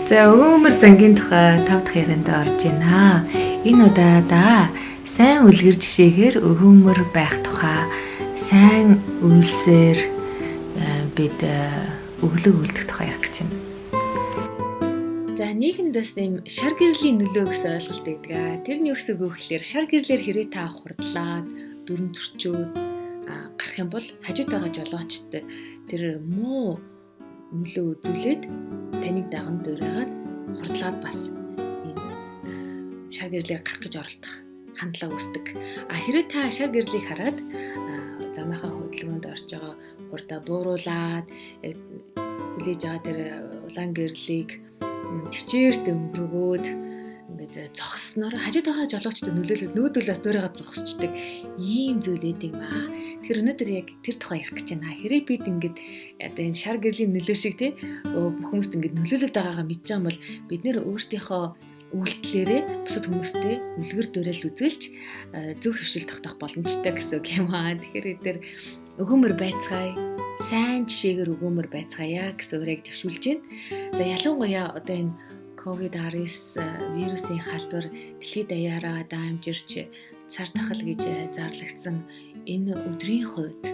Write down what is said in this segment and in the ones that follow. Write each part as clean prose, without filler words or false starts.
За өгөөмөр зангийн тухай 5 дахь ярианд орж байна. Энэ удаадаа сайн үлгэр жишээгээр өгөөмөр байх тухай сайн үйлсээр бид өглөө үлдэх тухай ярих гэж байна. За нийгэмдээс юм шар гэрлийн нөлөө гэсэн ойлголт байдаг. Тэр нь юу гэсэн үг вэ гэхээр шар гэрлэр хэрэг та хурдлаад дүрм зөрчөөд гарах юм бол хажуутайгаа жолоочд тэр муу нөлөө үзүүлээд таныг даган дуурайгаад хурдлаад бас энэ шар гэрлэр гарах гэж оролдох хандлага үүсдэг. Хэрэг та шар гэрлийг хараад замынхаа хөдөлгөөнд орж байгаа хурдаа бууруулаад хүлээж байгаа тэр улаан гэрлийг төвчээрт өнгөрөөгөөд ингээд зогссноор хажуутайгаа жолоочтой нөлөөлөд нүүдүүлээс дуурайгаад зогсчдаг ийм зүйл эдэг ба. Тэгэхээр өнөөдөр яг тэр тухай ярих гэж байна. Хэрэг бид ингээд одоо энэ шар гэрлийн нөлөө шиг тий бүх хүмүүст ингээд нөлөөлөд байгаагаа мэдж байгаа бол бид нэр өөрсдийнхөө үйлдэлээрээ бусад хүмүүстэй үлгэр дуурайл үзүүлж зөв хөвшил тогтоох боломжтой гэсэн үг юм аа. Тэгэхээр эдгээр өгөөмөр байцгаая, сайн жишээгээр өгөөмөр байцгаая гэсэн үгийг төвшүүлж байна. За ялангуяа одоо энэ COVID-19 вирусын халдвар дэлхийд даяараа даамжирч цар тахал гэж зарлагдсан энэ өдрийн хувьд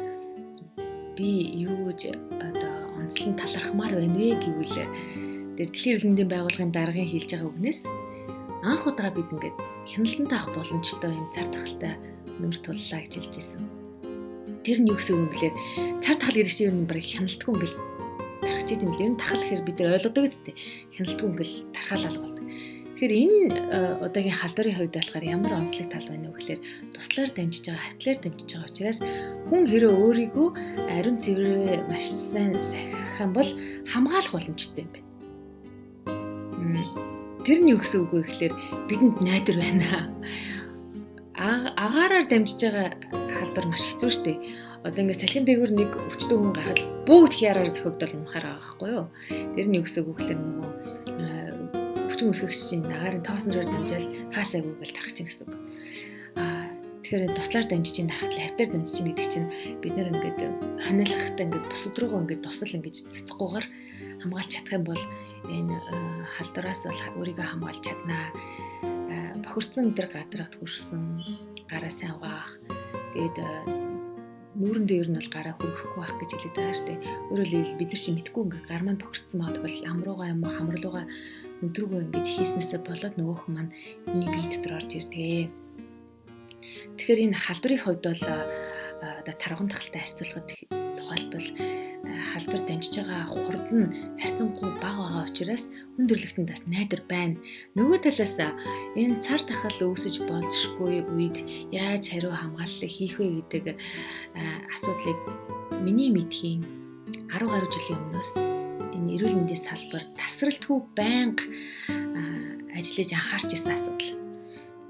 би юу гэж одоо онцлон талархмаар байна вэ гэвэл Дэлхийн эрүүл мэндийн байгууллагын даргын хэлж байгаа үгнээс анх удаа бид ингээд хяналтанд авах боломжтой юм цар тахалтай нүүр туллаа гэж хэлж ирсэн. Тэр нь юу гэсэн үг юм бэлээ? Цар тахал гэдэг чинь юу нэг хяналтгүй ингээд тархаж идэм билээ. Энэ тахал гэхээр бид нар ойлгодог үстэй. Хяналтгүй ингээд тархаалал болдог. Тэгэхээр энэ удаагийн халдварын хувьд болохоор ямар онцлог тал байна вэ гэхээр туслаар дамжиж байгаа, хавтлаар дамжиж байгаа учраас хүн хэрэв өөрийгөө ариун цэврээ маш сайн сахих юм бол хамгаалах боломжтой юм байна. Тэр нь юу гэсэн үг вэ гэхээр бидэнд найдвар байна. Агаараар дамжиж байгаа халдвар маш хэцүү шүү дээ. Одоо ингээд салхин дээгүүр нэг өвчтөн хүн гарахад бүгд хяраар зөхөгдөл унахаар байгаа байхгүй юу? Тэр нь юу гэсэн үг вэ гэхээр нөгөө өвчин өсгөгч чинь агарын тоосонроор дамжаал хаасаагүй гэл тарах чинь гэсэн үг. Тэгэхээр туслаар дамжиж чинь хавтаар дамжиж чинь гэдэг чинь бид нэр ингээд ханиалахтай ингээд бусад руугаа ингээд тусал ингээд цацахгүйгээр хамгаалж чадах юм бол энэ халдвараас бол өөрийгөө хамгаалж чаднаа. Бохирдсан тэр гадрагт хүрсэн гараа сайн угаах. Тэгээд нүүрэндээ ер нь бол гараа хүрхэхгүй байх гэж хэлээд байгаа шүү дээ. Өөрөөр хэлбэл бид нар чи мэдгүй ингээд гар маань бохирдсан байгаа бол амруугаа юм уу хамралуугаа өдрөгөө ингээд хийснээсээ болоод нөгөөх маань нэг бие дотор орж ирдэг. Тэгэхээр энэ халдварын хувьд бол одоо тарган тахалтай харьцуулахад тухайлбал халдвар дамжиж байгаа хурд нь харьцангуй бага байгаа учраас хүн төрөлхтөнд бас найдвар байна. Нөгөө талаас энэ цар тахал үүсэж болзошгүй үед яаж хариу хамгааллыг хийх вэ гэдэг асуудлыг миний мэдхийн 10 гаруй жилийн өмнөөс энэ эрүүл мэндийн салбар тасралтгүй байнга ажиллаж анхаарч ирсэн асуудал.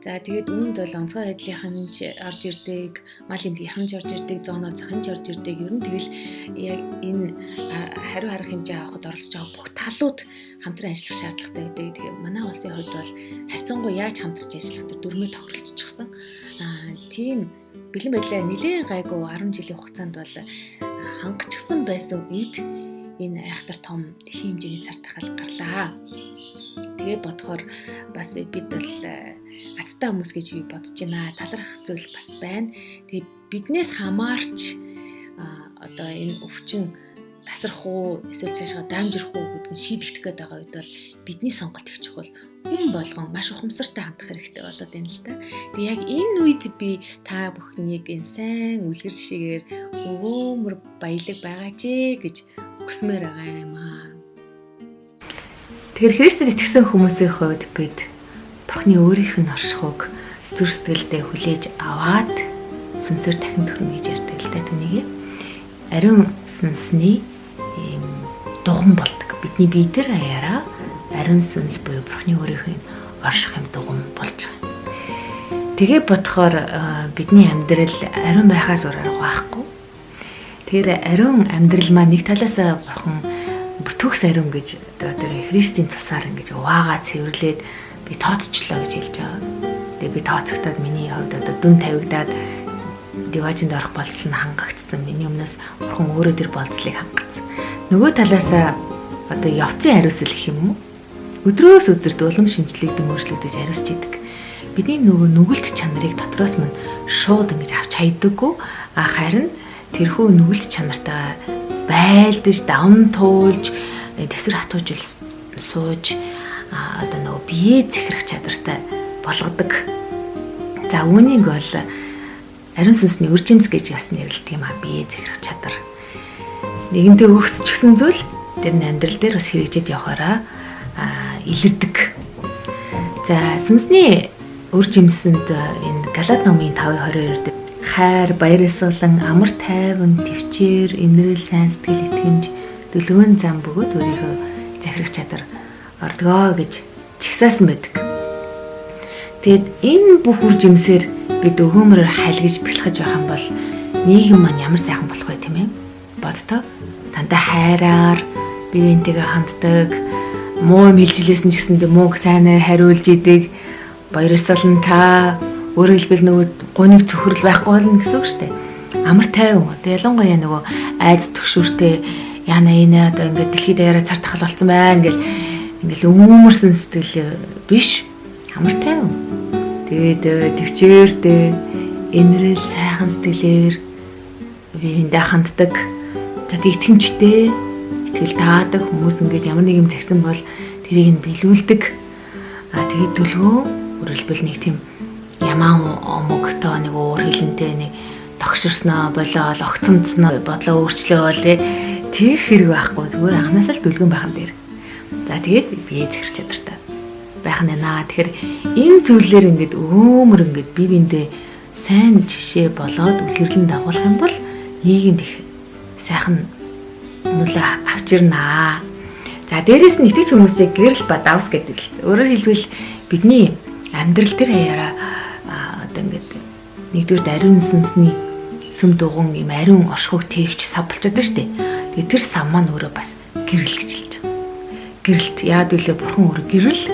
За тэгээд үүнд бол онцгой байдлынхан ч орж ирдэг, мал эмнэлгийнхэн ч орж ирдэг, зооноо захын ч орж ирдэг. Ер нь тэгэл яг энэ хариу харах хэмжээ авахд оролцож байгаа бүх талууд хамтран ажиллах шаардлагатай байдаг. Тэгээ манай улсын хувьд бол харьцангуй яаж хамтарч ажиллах тэр дүрмээ тохиролцчихсон. Тийм бэлэн байдлаа нэлээд гайгүй 10 жилийн хугацаанд бол хангацсан байсан үед энэ айхтар том дэлхийн хэмжээний цар тахал гарлаа. Тэгээ бодохоор бас бид бол азтай хүмүүс гэж би бодож байна. Талархах зүйл бас байна. Тэгээ биднээс хамаарч одоо энэ өвчин тасрах уу эсвэл цаашгаа дамжирх уу гэдгийг шийдэгдэх гээд байгаа үед бол бидний сонголт их чухал. Хүн болгон маш ухамсартай хандах хэрэгтэй болоод байна л да. Тэгээ яг энэ үед би та бүхнийг энэ сайн үлгэр жишээгээр өгөөмөр баялаг байгаач гэж хүсмээр байгаа юм аа. Тэгэхээр Христэд итгэсэн хүмүүсийн хувьд бид Бурхны өөрийнх нь оршихуйг зүр сэтгэлдээ хүлээж аваад сүнсээр дахин төрнө гэж ярьдаг л да түүнийг. Ариун сүнсний ийм дуган болдог. Бидний бие дээр аяараа ариун сүнс буюу Бурхны өөрийнх нь орших юм дуган болж байгаа. Тэгээ бодохоор бидний амьдрал ариун байхаас өөр арга байхгүй. Тэр ариун амьдрал маань нэг талаас Бурхан төгс ариун гэж одоо тэр Христийн цусаар ингэж уваагаа цэвэрлээд би тооцчлоо гэж хэлж байгаа. Тэгээ би тооцогдоод миний хувьд одоо дүн тавигдаад диважинд орох болцол нь хангагдсан. Миний өмнөөс Бурхан өөрөө тэр болцлыг хангасан. Нөгөө талаас одоо явцын хариуцлал гэх юм уу? өдрөөс өдөрт улам шинжлэгдэн өөрчлөгдөж ариусч идэг. Бидний нүгэлт чанарыг дотроос мань шууд ингэж авч хайдаггүй, харин тэрхүү нүгэлт чанартаа байлдаж, давн туулж, тэсвэр хатуужил сууж биеэ зэхрэх чадвартай болгодог. За үүнийг бол ариун сүнсний үр жимс гэж бас нэрлэдэг юм биеэ зэхрэх чадвар. Нэгэнтээ өгөгдчихсэн зүйл тэр нь амьдрал дээр бас хэрэгжиж явахаараа илэрдэг. За сүнсний үр жимсэнд энэ Галаат номын 5:22 дээр хайр, баяр ёслон, амар тайван, тэвчээр, инрэл, сайн сэтгэл, итгэмж, дүлгэн зам бөгөөд өөрийнхөө захирах чадвар ордгоо гэж чигсаасан байдаг. Тэгэд энэ бүх үр жимсээр бид өгөөмрөөр хайлгаж бэлхэж байх юм бол нийгэм маань ямар сайхан болох вэ, тийм ээ? Бодтоо дандаа хайраар бие биентэйгээ ханддаг, муу юм хэлжлээсэн ч гэсэндээ мууг сайнаар хариулж идэг, баяр ёслон та өөрөөр хэлбэл нөгөө гуниг цөхрөл байхгүй болно гэсэн үг шүү дээ. Амар тайван. Тэгээ ялангуяа нөгөө айц төгшүүртэй яана энэ одоо ингээд дэлхийд даяараа цар тахал болсон байна гэл ингээл өөмөрсөн сэтгэл биш. Амар тайван. Тэгээд төвчээртэй энэрэл сайхан сэтгэлээр биендээ ханддаг. За итгэмжтэй, итгэл таадаг хүмүүс ингээд ямар нэг юм загсан бол тэрийг нь биелүүлдэг. Тэгээд дүлгөө өөрөлдвөл нэг тийм ямаан омогтой нэг уур хилэнтэй нэг тогширсноо болоо огцомцсноо бодлоо өөрчлөөл тэг хэрэг байхгүй зүгээр анханасаа л дүлгэн байхан дээр. За тэгээд бие зэхэр чадвартай байх нь наа. Тэгэхээр энэ зүйлээр ингээд өөмөр ингээд бие биендээ сайн жишээ болоод үлгэрлэн дагуулах юм бол нийгэмд их сайхан нөлөө авчирнаа. За дээрэс нь итгэж хүмүүсийг гэрэл ба давс гэдэг л. Өөрөөр хэлбэл бидний амьдрал дээр хаяараа одоо ингээд нэгдүгээр ариун сүнсний сүм дугуун юм ариун оршихуйг тээгч сав болчиход шүү дээ. Тэгээ тэр сав маань өөрөө бас гэрэл гэж хэлж байгаа. Гэрэлт яад үлээ бурхан өөрөө гэрэл.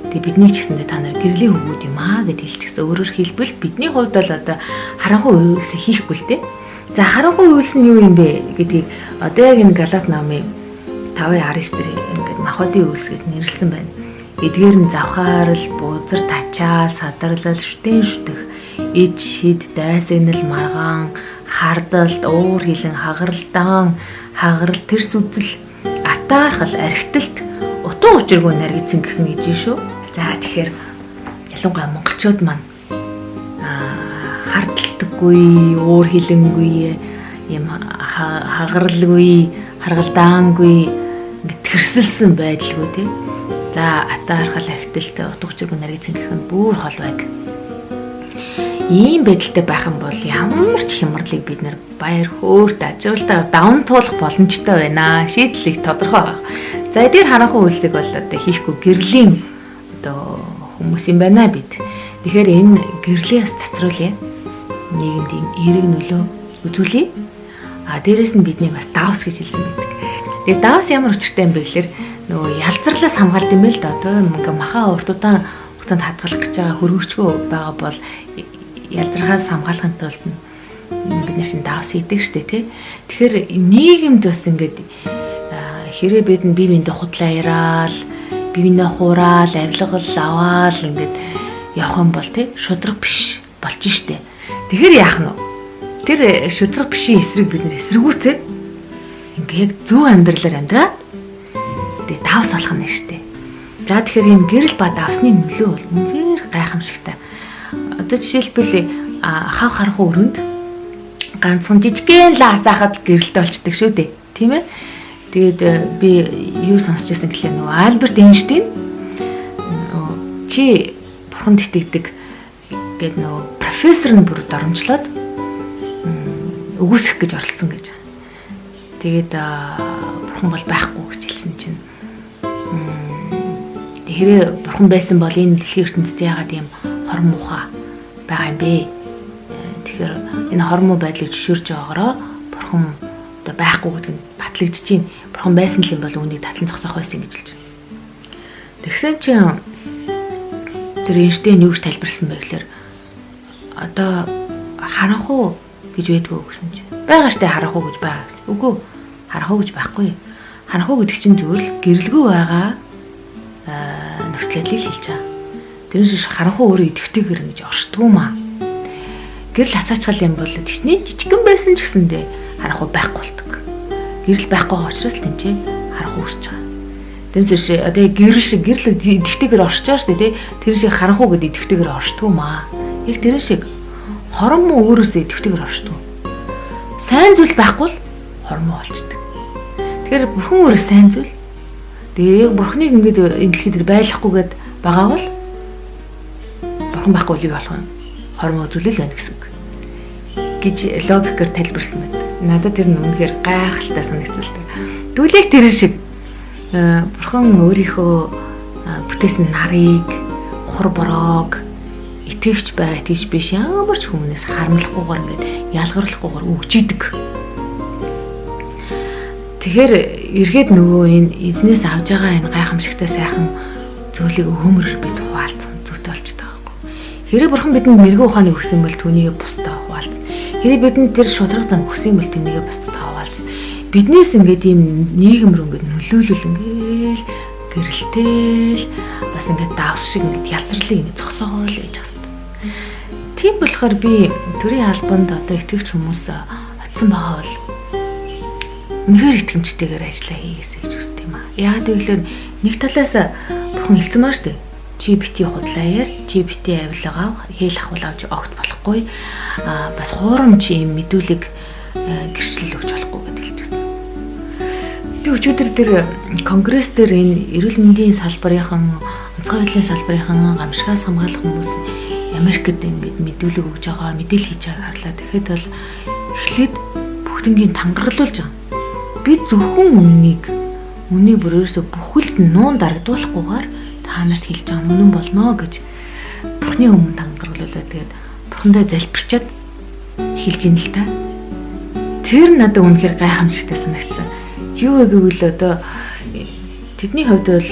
Тэгээ бидний ч гэсэндээ та нар гэрлийн хөвгүүд юм аа гэж хэлчихсэн. Өөрөөр хэлбэл бидний хувьд бол одоо харанхуй үйлс хийхгүй л дээ. За харанхуй үйлс нь юу юм бэ гэдгийг одоо яг энэ Галаат номын 5:19 дээр ингээд махбодын үйлс гэж нэрлсэн байна. Эдгээр нь завхаарл, бузар тачаа, садарлал, шүтэн шүтэх, ид шид, дайсагнал, маргаан, хардалт, уур хилэн, хагаралдаан, хагарал, тэрс үзэл, атаархал, архиталт, утга учиргүй наргицсан гэх нэг шүү. За тэгэхээр ялангуяа монголчууд маань хардалтгүй, уур хилэнгүй, юм хагаралгүй, харгалдаангүй ингээд тэрсэлсэн байдалгүй тийм. За атаархал архиталтай утга учиргүй наргицсан гэх нь бүр хол байг. Ийм байдалтай байх юм бол ямар ч хямралыг бид нэр баяр хөөрт ажралтаар давн туулах боломжтой байна. Шийдлийг тодорхой байгаа. За эдгээр харанхуй үйлсийг бол одоо хийхгүй гэрлийн одоо хүмүүс юм байна бид. Тэгэхээр энэ гэрлээс цацруулъя. Нийгэмд ийм эерэг нөлөө үзүүлье. Дээрэс нь биднийг бас давс гэж хэлсэн байдаг. Тэгээ давс ямар учиртай юм бэ гэхээр нөгөө ялзарлаас хамгаалт юм л да. Одоо ингээ махаа уртудаан хугацаанд хадгалах гэж байгаа хөргөчгөө байгаа бол ялзрахаас хамгаалахын тулд бид нар шин давс хийдэг штэ тий. Тэгэхээр нийгэмд бас ингээд хэрэг бид нь бие биендээ худлаа яриад, бие биендээ хураал, авилгал аваал ингээд явах юм бол тий шудраг биш болж штэ. Тэгэхээр яах нь вэ? Тэр шудраг бишийн эсрэг бид нэр эсэргүүцээд ингээ яг зөв амьдралаар амьдраад тэгээ давс алах нь штэ. За тэгэхээр энэ гэрэл ба давсны нөлөө бол үнэхээр гайхамшигтай. Одоо жишээлбэл хав харанхуй өрөнд ганцхан жижигхэн лаас ахад гэрэлтэй болчдөг шүү дээ. Тийм ээ. Тэгээд би юу сонсч байсан гэхлээр нөгөө Альберт Эйнштейн чи бурханд итгэдэг гэдэг нөгөө профессор нь бүр доромжлоод өгөөсөх гэж оролцсон гэж. Тэгээд бурхан бол байхгүй гэж хэлсэн чинь хэрэг бурхан байсан бол энэ дэлхийн ертөнцид яагаад ийм хор муухай байгаа юм бэ? Тэгэхээр энэ хор муу байдлыг зөвшөөрж байгаагаараа бурхан одоо байхгүй гэдэг нь батлагдж чинь бурхан байсан л юм бол үүнийг татлан зогсоох байсан гэж хэлж байна. Тэгсэн чинь тэр Эйнштейн юу гэж тайлбарласан бэ гэхээр одоо харанхуй гэж байдгүй гэсэн чинь байгаа штэ харанхуй гэж байгаа гэж. Үгүй харанхуй гэж байхгүй. Харанхуй гэдэг чинь зөвхөн гэрэлгүй байгаа хүртэл л хэлж байгаа. Тэрнээс харанхуй өөрөө идэвхтэйгэр ингэж оршдгоо маа. Гэрэл хасаачгал юм бол тэгчний жижигэн байсан ч гэсэндээ харанхуй байхгүй болдог. Гэрэл байхгүй байгаа учраас л тэнцээ харанхуй өсөж байгаа. Тэрнээс одоо гэрэл идэвхтэйгэр оршиж байгаа шүү дээ. Тэр шиг харанхуй гэд идэвхтэйгэр оршдгоо маа. Яг тэр шиг хорон муу өөрөөсөө идэвхтэйгэр оршдог. Сайн зүйл байхгүй л хорон муу болчдөг. Тэгэхээр бурхан өөрөө сайн зүйл. Тэгээ бурханыг ингэж энэ дэлхий дээр байлгахгүйгээд байгаа бол бурхан байхгүй л юу болох вэ? Хорон муу зүйл л байна гэсэн үг. Гэж логикээр тайлбарласан байна. Надад тэр нь үнэхээр гайхалтай санагдсан л та. Түлээх тэр шиг бурхан өөрийнхөө бүтээсэн нарыг, хур бороог итгэгч биш ямар ч хүмүүнээс харамлахгүйгээр ингээд ялгарлахгүйгээр өгч идэг. Тэгэхээр эргээд нөгөө энэ эзнээс авж байгаа энэ гайхамшигтай сайхан зүйлийг өгөөмөр бид хуваалцсан зүйтэй болчиход байгаа байхгүй. Хэрэг бурхан бидэнд мэрэгэн ухааны өгсөн бол түүнийг бусдаа хуваалцсан. Хэрэг бидэнд тэр шудраг зан өгсөн бол түүнийг бусдаа хуваалцсан. Биднээс ингээд ийм нийгэм рүү ингээд нөлөөлөл ингээд гэрэлтэл бас ингээд давс шиг ингээд ялтарлыг ингээд зогсоол гэж байна. Тийм болохоор би төрийн албанд одоо итгэгч хүмүүс очсон байгаа бол үнэхээр итгэмжтэйгээр ажиллаа хийгээсэй гэж хүсдэг юм аа. Яг гэвэл нэг талаас бурхан хэлсэн маа штэ. Чи бити худлаа яар, чи бити авилгаа хэл ахвал авч огт болохгүй. Бас хуурамч юм мэдүүлэг гэрчлэл өгч болохгүй гэдэг хэлж байна. Би өчигдөр тэр конгресс дээр энэ эрүүл мэндийн салбарынхан, онцгой байдлын салбарынхан гамшигаас хамгаалах хүмүүс Америкт ингээд мэдүүлэг өгж байгаа, мэдээлэл хийж байгааг харлаа. Тэгэхэд бол эхлээд бүгднийг тангаргалуулж байгаа. Би зөвхөн үннийг бүр өөрөөсөө бүхэлд нуун дарагдуулахгүйгээр та нарт хэлж байгаа нь үнэн болно гэж бурхны өмнө тангаргалуулаад тэгээд бурхандаа залбирчаад хэлж ийн л та. Тэр надад үнэхээр гайхамшигтай санагдсан. Юу гэвэл одоо тэдний хувьд бол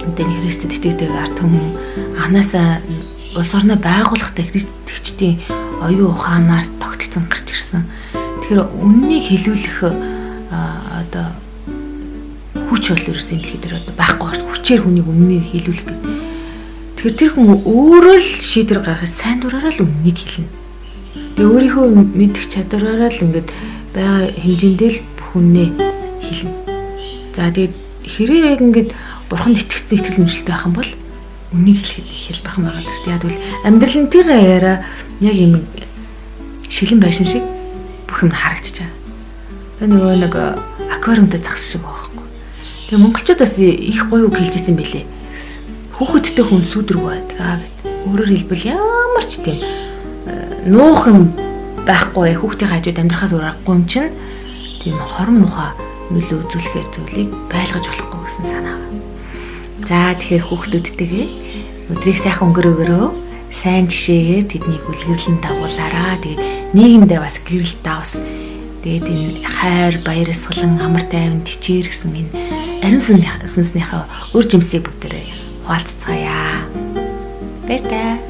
одоо Христэд итгэдэг ард түмэн анханасаа улс орноо байгуулахдаа христчдийн оюун ухаанаар тогтолцсон гарч ирсэн. Тэгэхээр үннийг хэлүүлэх одоо хүч бол ерөөс энэ дэлхий дээр одоо байхгүй байна. Хүчээр хүнийг үннийг хэлүүлэх гэдэг. Тэгэхээр тэр хүн өөрөө л шийдвэр гаргаж сайн дураараа л үннийг хэлнэ. Тэгээ өөрийнхөө мэдэх чадвараараа л ингээд байгаа хэмжээндээ л бүхнээ хэлнэ. За тэгээд хэрэг яг ингээд бурханд итгэцэн итгэл үнэмшилтэй байх юм бол үнийг хэлэхэд бахан байгаа гэж. Яг бол амьдрал нь тэр аяараа яг юм шилэн байшин шиг бүх юм харагдаж байгаа. Тэгээ нөгөө нэг аквариумтай загас шиг байгаа байхгүй. Тэгээ монголчууд бас их гоё үг хэлжсэн байлээ. Хүүхэдтэй хүн сүдрэг байдаг гэд. Өөрөөр хэлбэл ямар ч тийм нуух юм байхгүй хүүхдийн хажууд амьдрахаас өөр аргагүй юм чинь тийм хорон муха нөлөө үзүүлэхээр зүйлийг байлгаж болохгүй гэсэн санаа. За тэгэхээр хүүхдүүдтэйгээ өдрийг сайхан өнгөрөөгөө сайн жишээгээр тэднийг үлгэрлэн дагуулаараа. Тэгээд нийгэмдээ бас гэрэлт давс. Тэгээд энэ хайр, баяр ёслон, амар тайван, төвчээр гэсэн энэ ариун сүнснийхээ үр жимсийг бүгдээрээ хуваалцгаая. Баярлалаа.